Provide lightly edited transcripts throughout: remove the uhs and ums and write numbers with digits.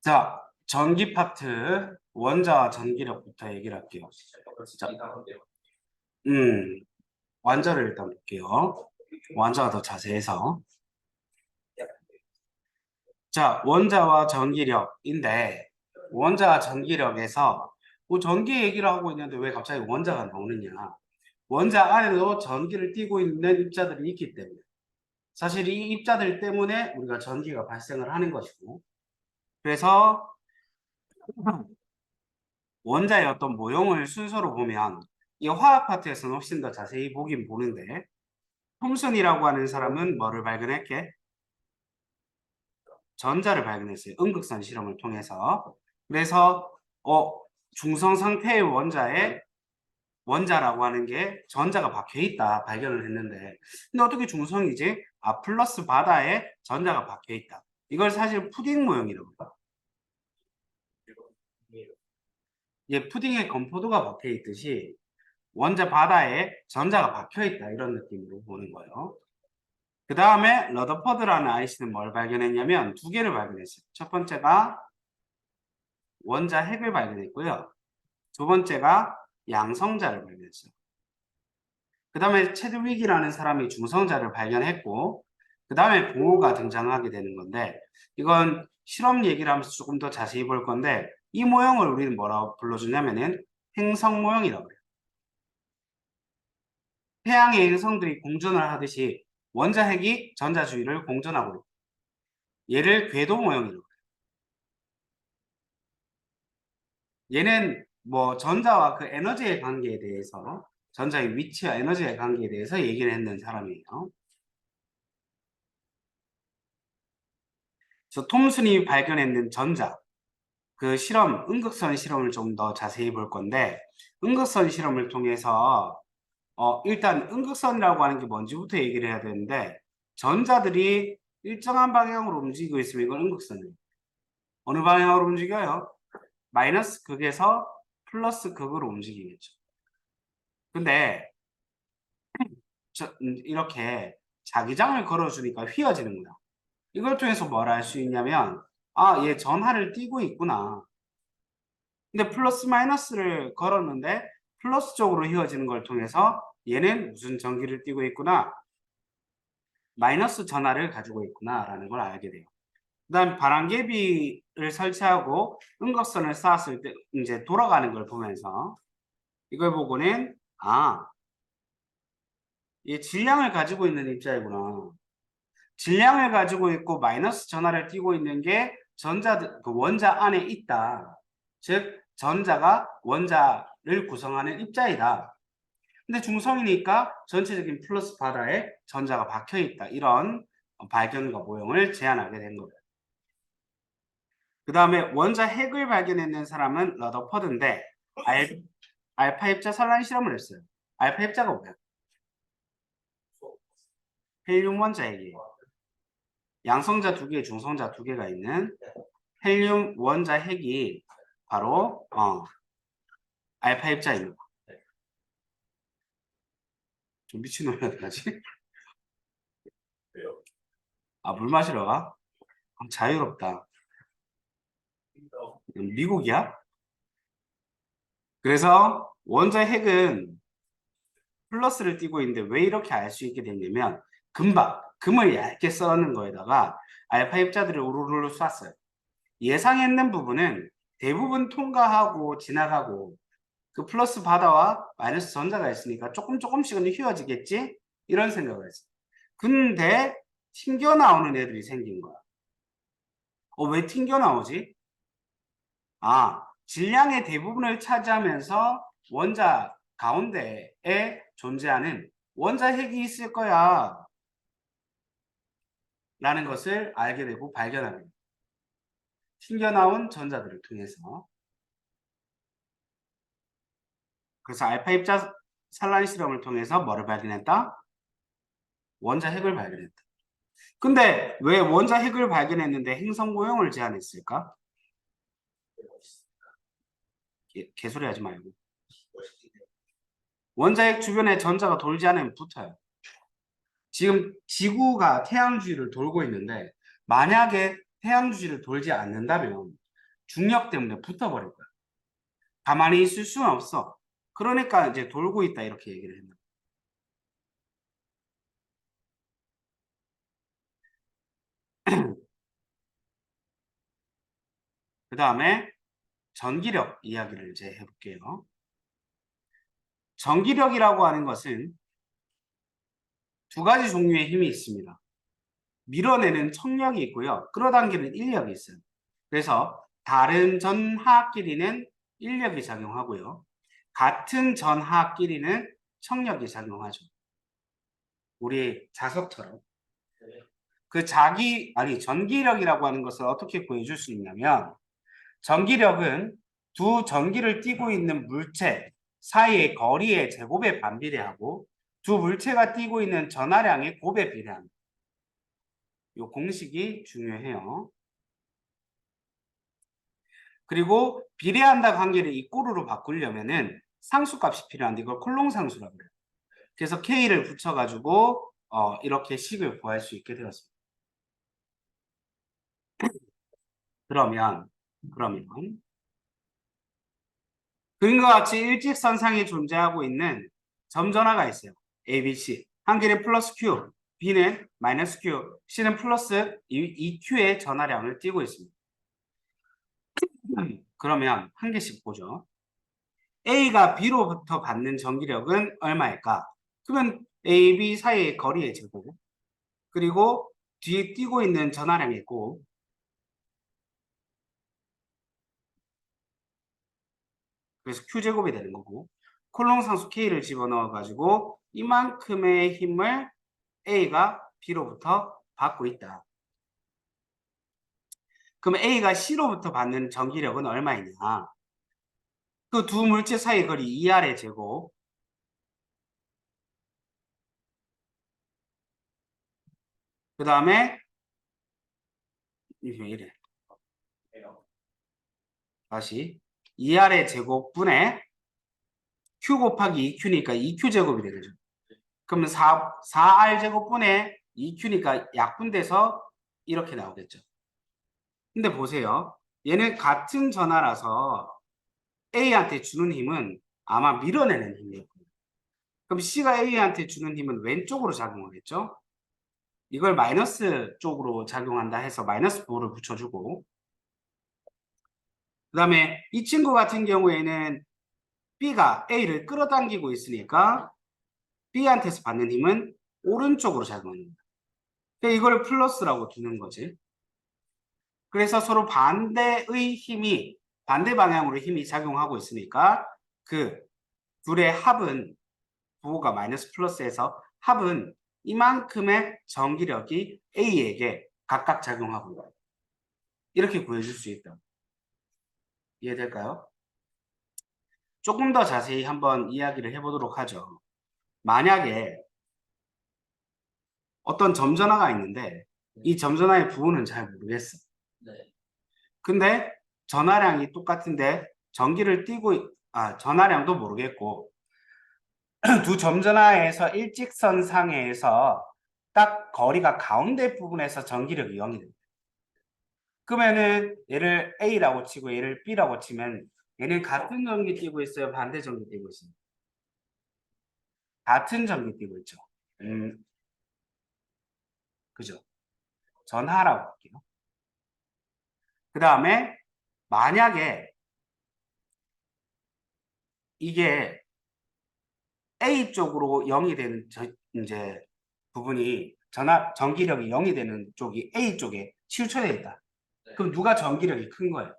자, 전기 파트 원자와 전기력부터 얘기를 할게요. 자, 완자를 일단 볼게요. 완자가 더 자세해서. 자, 원자와 전기력인데 원자와 전기력에서 뭐 전기 얘기를 하고 있는데 왜 갑자기 원자가 나오느냐? 원자 안에도 전기를 띠고 있는 입자들이 있기 때문에 사실 이 입자들 때문에 우리가 전기가 발생을 하는 것이고 그래서 원자의 어떤 모형을 순서로 보면 이 화학 파트에서는 훨씬 더 자세히 보긴 보는데 톰슨이라고 하는 사람은 뭐를 발견했게? 전자를 발견했어요. 음극선 실험을 통해서. 그래서 중성 상태의 원자라고 하는 게 전자가 박혀 있다 발견을 했는데 근데 어떻게 중성이지? 플러스 바다에 전자가 박혀 있다. 이걸 사실 푸딩 모형이라고 해요. 예, 푸딩에 건포도가 박혀 있듯이 원자 바다에 전자가 박혀 있다 이런 느낌으로 보는 거예요. 그 다음에 러더퍼드라는 아이씨는 뭘 발견했냐면 두 개를 발견했어요. 첫 번째가 원자 핵을 발견했고요. 두 번째가 양성자를 발견했어요. 그 다음에 체드윅이라는 사람이 중성자를 발견했고 그 다음에 보호가 등장하게 되는 건데 이건 실험 얘기를 하면서 조금 더 자세히 볼 건데 이 모형을 우리는 뭐라고 불러주냐면은 행성 모형이라고 해요. 태양의 행성들이 공전을 하듯이 원자핵이 전자 주위를 공전하고 있고 얘를 궤도 모형이라고 해요. 얘는 뭐 전자와 그 에너지의 관계에 대해서 전자의 위치와 에너지의 관계에 대해서 얘기를 했는 사람이에요. 그래서 톰슨이 발견했는 전자 그 실험 음극선 실험을 좀 더 자세히 볼 건데 음극선 실험을 통해서 일단 음극선이라고 하는 게 뭔지부터 얘기를 해야 되는데 전자들이 일정한 방향으로 움직이고 있으면 이건 음극선이에요. 어느 방향으로 움직여요? 마이너스 극에서 플러스 극으로 움직이겠죠. 근데 이렇게 자기장을 걸어주니까 휘어지는 거야. 이걸 통해서 뭘 알 수 있냐면 얘 전하를 띄고 있구나. 근데 플러스 마이너스를 걸었는데 플러스 쪽으로 휘어지는 걸 통해서 얘는 무슨 전기를 띄고 있구나. 마이너스 전하를 가지고 있구나 라는 걸 알게 돼요. 그 다음 바람개비를 설치하고 음극선을 쌓았을 때 이제 돌아가는 걸 보면서 이걸 보고는 얘 질량을 가지고 있는 입자이구나. 질량을 가지고 있고 마이너스 전하를 띠고 있는 게 그 원자 안에 있다. 즉 전자가 원자를 구성하는 입자이다. 근데 중성이니까 전체적인 플러스 바다에 전자가 박혀 있다. 이런 발견과 모형을 제안하게 된 거예요. 그 다음에 원자 핵을 발견했는 사람은 러더퍼드인데 알파 입자 산란 실험을 했어요. 알파 입자가 뭐야? 헬륨 원자 핵이에요. 양성자 두 개, 중성자 두 개가 있는 헬륨 원자 핵이 바로 알파 입자입니다. 좀 미친놈이 어떡하지? 물 마시러 가? 자유롭다. 미국이야? 그래서 원자 핵은 플러스를 띠고 있는데 왜 이렇게 알 수 있게 됐냐면 금을 얇게 썰는 거에다가 알파 입자들을 우르르 쐈어요. 예상했는 부분은 대부분 통과하고 지나가고 그 플러스 바다와 마이너스 전자가 있으니까 조금씩은 휘어지겠지? 이런 생각을 했어요. 근데 튕겨나오는 애들이 생긴 거야. 왜 튕겨나오지? 질량의 대부분을 차지하면서 원자 가운데에 존재하는 원자 핵이 있을 거야. 라는 것을 알게 되고 발견하게 됩니다. 튕겨나온 전자들을 통해서. 그래서 알파 입자 산란 실험을 통해서 뭐를 발견했다? 원자 핵을 발견했다. 근데 왜 원자 핵을 발견했는데 행성 모형을 제안했을까? 개소리 하지 말고. 원자 핵 주변에 전자가 돌지 않으면 붙어요. 지금 지구가 태양 주위를 돌고 있는데 만약에 태양 주위를 돌지 않는다면 중력 때문에 붙어버릴 거야. 가만히 있을 수는 없어. 그러니까 이제 돌고 있다 이렇게 얘기를 했나. 그 다음에 전기력 이야기를 이제 해볼게요. 전기력이라고 하는 것은 두 가지 종류의 힘이 있습니다. 밀어내는 척력이 있고요. 끌어당기는 인력이 있어요. 그래서 다른 전하끼리는 인력이 작용하고요. 같은 전하끼리는 척력이 작용하죠. 우리 자석처럼. 전기력이라고 하는 것을 어떻게 보여줄 수 있냐면, 전기력은 두 전기를 띠고 있는 물체 사이의 거리의 제곱에 반비례하고 두 물체가 띠고 있는 전하량의 곱에 비례합니다. 이 공식이 중요해요. 그리고 비례한다 관계를 이꼬르로 바꾸려면은 상수값이 필요한데 이걸 콜롱 상수라고 그래요. 그래서 K를 붙여가지고 이렇게 식을 구할 수 있게 되었습니다. 그러면 그림과 같이 일직선상에 존재하고 있는 점전화가 있어요. A, B, C. 한 개는 플러스 Q, B는 마이너스 Q, C는 플러스 2Q의 전하량을 띠고 있습니다. 그러면 한 개씩 보죠. A가 B로부터 받는 전기력은 얼마일까? 그러면 A, B 사이의 거리의 제곱, 그리고 뒤에 띄고 있는 전하량의 곱, 그래서 Q제곱이 되는 거고, 콜롱 상수 K를 집어넣어 가지고 이만큼의 힘을 A가 B로부터 받고 있다. 그럼 A가 C로부터 받는 전기력은 얼마이냐? 그 두 물체 사이 거리 2R의 제곱, 그 다음에 이래 다시 2R의 제곱분의 Q 곱하기 2Q니까 2Q제곱이 되죠. 그러면 4R 제곱분의 2Q니까 약분돼서 이렇게 나오겠죠. 근데 보세요. 얘는 같은 전하라서 A한테 주는 힘은 아마 밀어내는 힘이에요. 그럼 C가 A한테 주는 힘은 왼쪽으로 작용하겠죠? 이걸 마이너스 쪽으로 작용한다 해서 마이너스 부호를 붙여주고, 그 다음에 이 친구 같은 경우에는 B가 A를 끌어당기고 있으니까 B한테서 받는 힘은 오른쪽으로 작용합니다. 그러니까 이걸 플러스라고 두는 거지. 그래서 서로 반대의 힘이, 반대 방향으로 힘이 작용하고 있으니까 그 둘의 합은, 부호가 마이너스 플러스에서 합은 이만큼의 전기력이 A에게 각각 작용하고 있다. 이렇게 구해줄 수 있다. 이해될까요? 조금 더 자세히 한번 이야기를 해보도록 하죠. 만약에 어떤 점전화가 있는데 이 점전화의 부호는 잘 모르겠어. 네. 근데 전하량이 똑같은데 전하량도 모르겠고 두 점전화에서 일직선상에서 딱 거리가 가운데 부분에서 전기력이 0이 됩니다. 그러면은 얘를 A라고 치고 얘를 B라고 치면 얘는 같은 전기 띄고 있어요? 반대 전기 띄고 있어요? 같은 전기 띄고 있죠. 그죠? 전하라고 할게요. 그 다음에 만약에 이게 A 쪽으로 0이 되는 이제 부분이 전기력이 0이 되는 쪽이 A 쪽에 치우쳐져 있다. 네. 그럼 누가 전기력이 큰 거예요?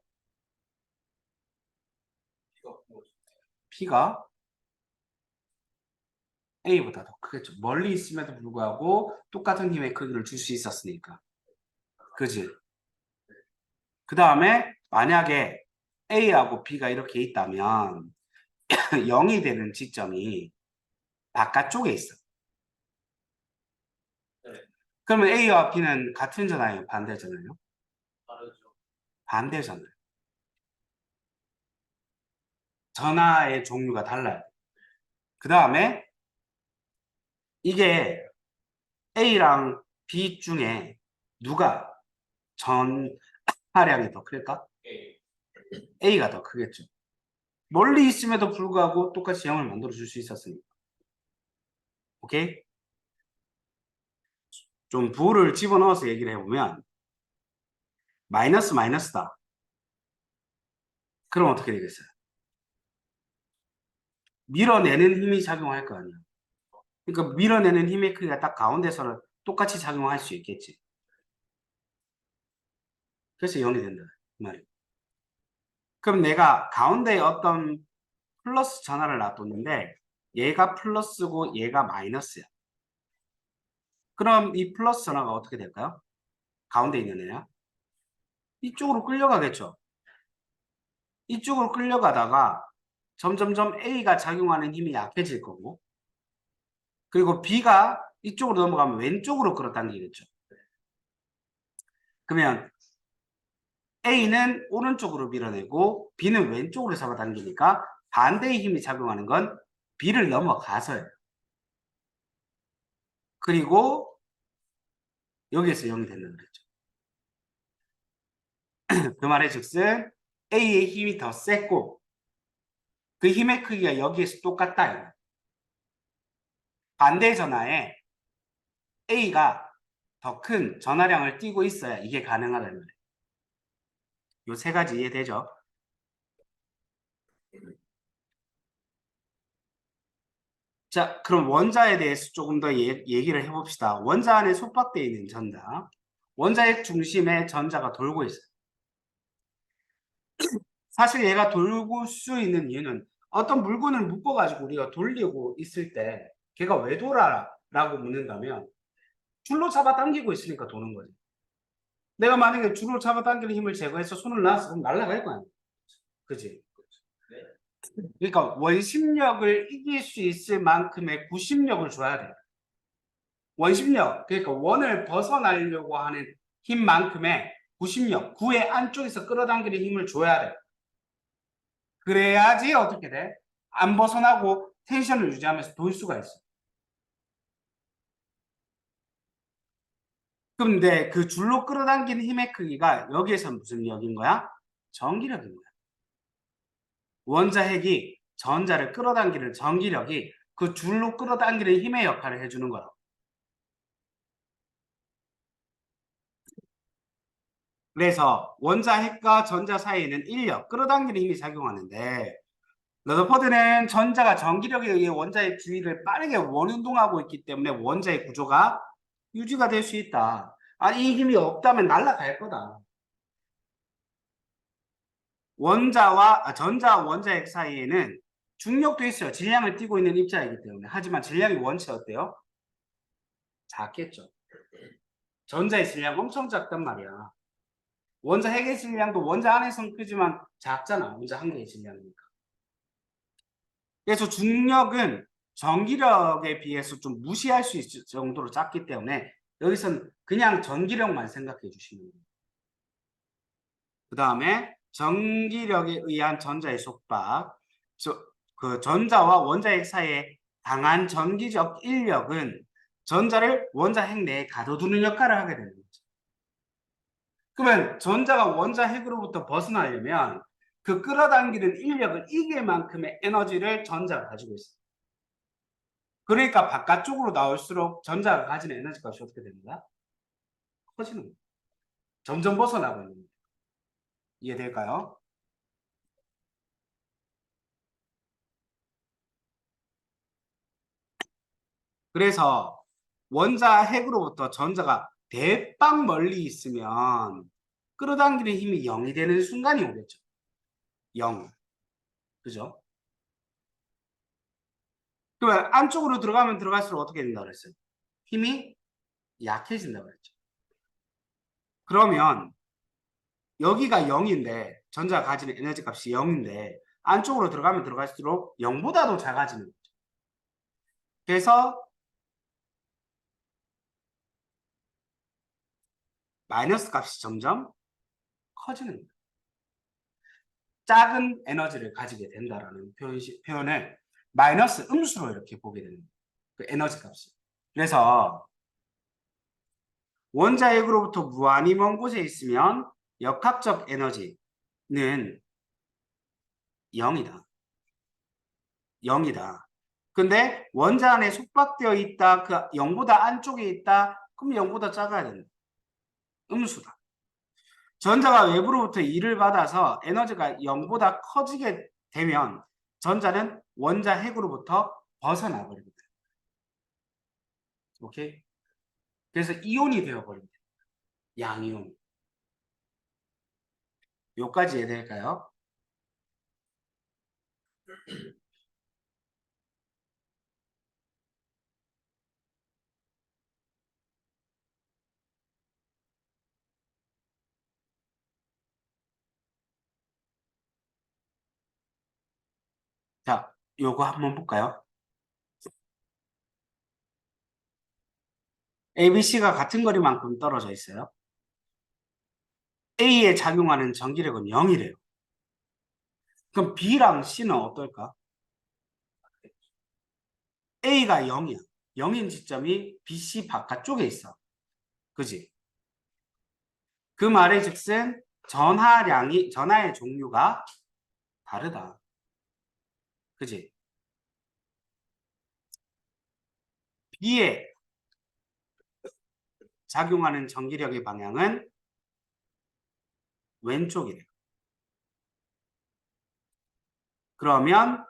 P가 A보다 더 크겠죠. 멀리 있음에도 불구하고 똑같은 힘의 크기를 줄 수 있었으니까. 그지? 그 다음에 만약에 A하고 B가 이렇게 있다면 0이 되는 지점이 바깥쪽에 있어. 네. 그러면 A와 B는 같은 전화예요? 반대잖아요? 다르죠. 반대잖아요. 전화의 종류가 달라요. 그 다음에 이게 A랑 B 중에 누가 전하량이 더 클까? A. A가 더 크겠죠. 멀리 있음에도 불구하고 똑같이 0을 만들어 줄 수 있었으니까. 오케이? 좀 부호를 집어넣어서 얘기를 해보면 마이너스 마이너스다. 그럼 어떻게 되겠어요? 밀어내는 힘이 작용할 거 아니야. 그러니까 밀어내는 힘의 크기가 딱 가운데서는 똑같이 작용할 수 있겠지. 그래서 0이 된다. 그 말이에요. 그럼 내가 가운데에 어떤 플러스 전화를 놔뒀는데 얘가 플러스고 얘가 마이너스야. 그럼 이 플러스 전화가 어떻게 될까요? 가운데 있는 애야. 이쪽으로 끌려가겠죠. 이쪽으로 끌려가다가 점점점 A가 작용하는 힘이 약해질 거고 그리고 B가 이쪽으로 넘어가면 왼쪽으로 끌어당기겠죠. 그러면 A는 오른쪽으로 밀어내고 B는 왼쪽으로 잡아당기니까 반대의 힘이 작용하는 건 B를 넘어가서요. 그리고 여기에서 0이 된다 그랬죠. 그 말의 즉슨 A의 힘이 더 셌고 그 힘의 크기가 여기에서 똑같다. 반대 전하에 A가 더 큰 전하량을 띄고 있어야 이게 가능하다는 거예요. 요 세 가지 이해되죠? 자, 그럼 원자에 대해서 조금 더 얘기를 해봅시다. 원자 안에 속박되어 있는 전자. 원자핵 중심에 전자가 돌고 있어요. 사실 얘가 돌고 수 있는 이유는 어떤 물건을 묶어가지고 우리가 돌리고 있을 때 걔가 왜 돌아? 라고 묻는다면 줄로 잡아당기고 있으니까 도는 거지. 내가 만약에 줄로 잡아당기는 힘을 제거해서 손을 놨어. 그럼 날아갈 거 아니야. 그지? 그러니까 원심력을 이길 수 있을 만큼의 구심력을 줘야 돼. 원심력, 그러니까 원을 벗어나려고 하는 힘만큼의 구심력, 구의 안쪽에서 끌어당기는 힘을 줘야 돼. 그래야지 어떻게 돼? 안 벗어나고 텐션을 유지하면서 돌 수가 있어. 근데 그 줄로 끌어당기는 힘의 크기가 여기에서 무슨力인 거야? 전기력인 거야. 원자핵이 전자를 끌어당기는 전기력이 그 줄로 끌어당기는 힘의 역할을 해주는 거라고. 그래서 원자핵과 전자 사이에는 인력, 끌어당기는 힘이 작용하는데 러더퍼드는 전자가 전기력에 의해 원자의 주위를 빠르게 원운동하고 있기 때문에 원자의 구조가 유지가 될 수 있다. 아니, 이 힘이 없다면 날아갈 거다. 전자와 원자핵 사이에는 중력도 있어요. 질량을 띠고 있는 입자이기 때문에. 하지만 질량이 원체 어때요? 작겠죠. 전자의 질량 엄청 작단 말이야. 원자핵의 질량도 원자 안에서는 크지만 작잖아. 원자 한 개의 질량이니까. 그래서 중력은 전기력에 비해서 좀 무시할 수 있을 정도로 작기 때문에 여기서는 그냥 전기력만 생각해 주시면 됩니다. 그 다음에 전기력에 의한 전자의 속박, 그 전자와 원자핵 사이의 강한 전기적 인력은 전자를 원자핵 내에 가둬두는 역할을 하게 되는 거죠. 그러면 전자가 원자핵으로부터 벗어나려면 그 끌어당기는 인력을 이길 만큼의 에너지를 전자가 가지고 있어요. 그러니까 바깥쪽으로 나올수록 전자가 가지는 에너지 값이 어떻게 됩니까? 커지는 거예요. 점점 벗어나고 있는 거예요. 이해될까요? 그래서 원자핵으로부터 전자가 대빵 멀리 있으면 끌어당기는 힘이 0이 되는 순간이 오겠죠. 0. 그죠? 그러면 안쪽으로 들어가면 들어갈수록 어떻게 된다고 그랬어요? 힘이 약해진다고 그랬죠. 그러면 여기가 0인데 전자가 가지는 에너지 값이 0인데 안쪽으로 들어가면 들어갈수록 0보다도 작아지는 거죠. 그래서 마이너스 값이 점점 커지는 거예요. 작은 에너지를 가지게 된다라는 표현을 마이너스 음수로 이렇게 보게 되는 거예요. 그 에너지 값이. 그래서 원자핵으로부터 무한히 먼 곳에 있으면 역학적 에너지는 0이다. 0이다. 근데 원자 안에 속박되어 있다. 그 0보다 안쪽에 있다. 그럼 0보다 작아야 된다. 음수다. 전자가 외부로부터 2를 받아서 에너지가 0보다 커지게 되면 전자는 원자 핵으로부터 벗어나버립니다. 오케이? 그래서 이온이 되어버립니다. 양이온. 요까지 이해될까요? 자, 요거 한번 볼까요? ABC가 같은 거리만큼 떨어져 있어요. A에 작용하는 전기력은 0이래요. 그럼 B랑 C는 어떨까? A가 0이야. 0인 지점이 BC 바깥쪽에 있어. 그지? 그 말의 즉슨 전하의 종류가 다르다. 그지? B에 작용하는 전기력의 방향은 왼쪽이래요. 그러면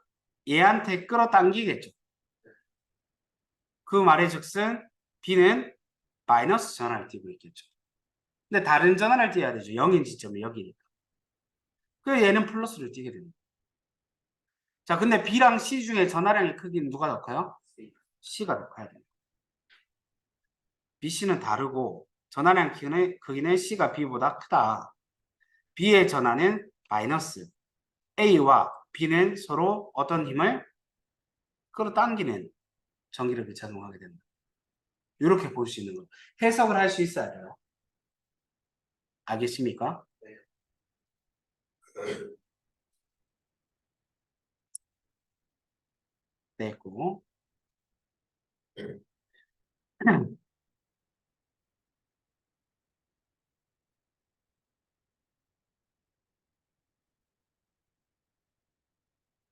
얘한테 끌어당기겠죠. 그 말의 즉슨 B는 마이너스 전하를 띠고 있겠죠. 근데 다른 전하를 띠어야 되죠. 0인 지점이 여기니까. 그래서 얘는 플러스를 띠게 됩니다. 자, 근데 B랑 C 중에 전하량의 크기는 누가 더 커요? C가 더 커야 돼요. BC는 다르고 전하량 크기는 C가 B보다 크다. B의 전하는 마이너스. A와 B는 서로 어떤 힘을 끌어당기는 전기력이 작용하게 됩니다. 이렇게 볼 수 있는 거예요. 해석을 할 수 있어야 돼요. 알겠습니까? 네, 고.